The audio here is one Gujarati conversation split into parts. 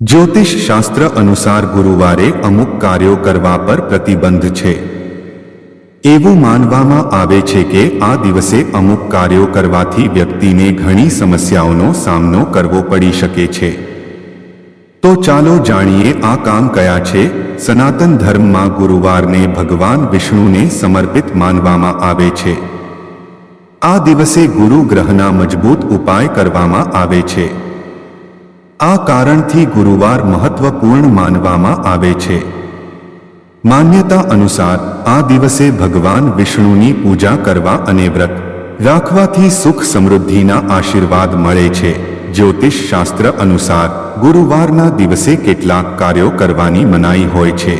જ્યોતિષ શાસ્ત્ર અનુસાર ગુરુવારે અમુક કાર્યો કરવા પર પ્રતિબંધ છે। એવું માનવામાં આવે છે કે આ દિવસે અમુક કાર્યો કરવાથી વ્યક્તિને ઘણી સમસ્યાઓનો સામનો કરવો પડી શકે છે। તો ચાલો જાણીએ આ કામ કયા છે। સનાતન ધર્મમાં ગુરુવારને ભગવાન વિષ્ણુને સમર્પિત માનવામાં આવે છે। આ દિવસે ગુરુ ગ્રહના મજબૂત ઉપાય કરવામાં આવે છે। આ કારણથી ગુરુવાર મહત્વપૂર્ણ માનવામાં આવે છે। માન્યતા અનુસાર આ દિવસે ભગવાન વિષ્ણુની પૂજા કરવા અને વ્રત રાખવાથી સુખ સમૃદ્ધિના આશીર્વાદ મળે છે। જ્યોતિષ શાસ્ત્ર અનુસાર ગુરુવારના દિવસે કેટલાક કાર્યો કરવાની મનાઈ હોય છે।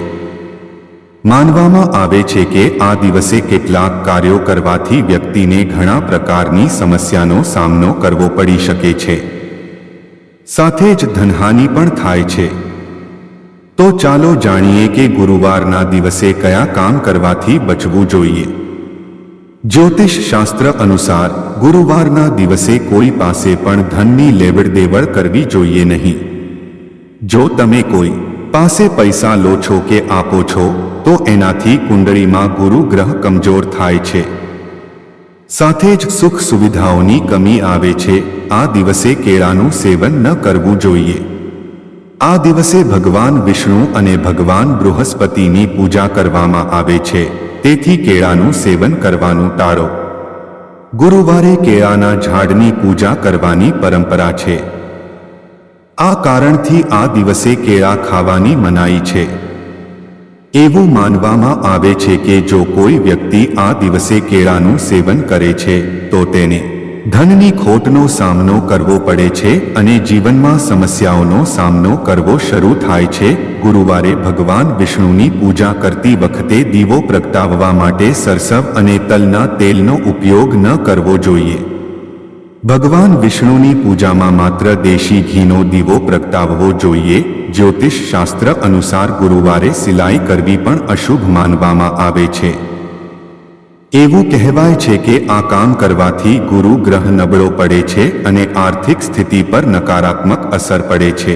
માનવામાં આવે છે કે આ દિવસે કેટલાક કાર્યો કરવાથી વ્યક્તિને ઘણા પ્રકારની સમસ્યાનો સામનો કરવો પડી શકે છે, સાથે જ ધનહાનિ પણ થાય છે। તો ચાલો જાણીએ કે ગુરુવારના દિવસે કયા કામ કરવાથી બચવું જોઈએ। જ્યોતિષ શાસ્ત્ર અનુસાર ગુરુવારના દિવસે કોઈ પાસે પણ ધનની લેવડ-દેવડ કરવી જોઈએ નહીં। જો તમે કોઈ પાસે પૈસા લો છો કે આપો છો તો એનાથી કુંડળીમાં ગુરુ ગ્રહ કમજોર થાય છે, સાથે જ સુખ સુવિધાઓની કમી આવે છે। આ દિવસે કેળાનું સેવન ન કરવું જોઈએ। આ દિવસે ભગવાન વિષ્ણુ અને ભગવાન બૃહસ્પતિની પૂજા કરવામાં આવે છે, તેથી કેળાનું સેવન કરવાનું ટાળો। ગુરુવારે કેળાના ઝાડની પૂજા કરવાની પરંપરા છે। આ કારણથી આ દિવસે કેળા ખાવાની મનાઈ છે। એવું માનવામાં આવે છે કે જો કોઈ વ્યક્તિ આ દિવસે કેળાનું સેવન કરે છે તો તેને ધનની ખોટનો સામનો કરવો પડે છે અને જીવનમાં સમસ્યાઓનો સામનો કરવો શરૂ થાય છે। ગુરુવારે ભગવાન વિષ્ણુની પૂજા કરતી વખતે દીવો પ્રગટાવવા માટે સરસવ અને તલના તેલનો ઉપયોગ ન કરવો જોઈએ। ભગવાન વિષ્ણુની પૂજામાં માત્ર દેશી ઘીનો દીવો પ્રગટાવવો જોઈએ। જ્યોતિષ શાસ્ત્ર અનુસાર ગુરુવારે સિલાઈ કરવી પણ અશુભ માનવામાં આવે છે। એવું કહેવાય છે કે આ કામ કરવાથી ગુરુ ગ્રહ નબળો પડે છે અને આર્થિક સ્થિતિ પર નકારાત્મક અસર પડે છે।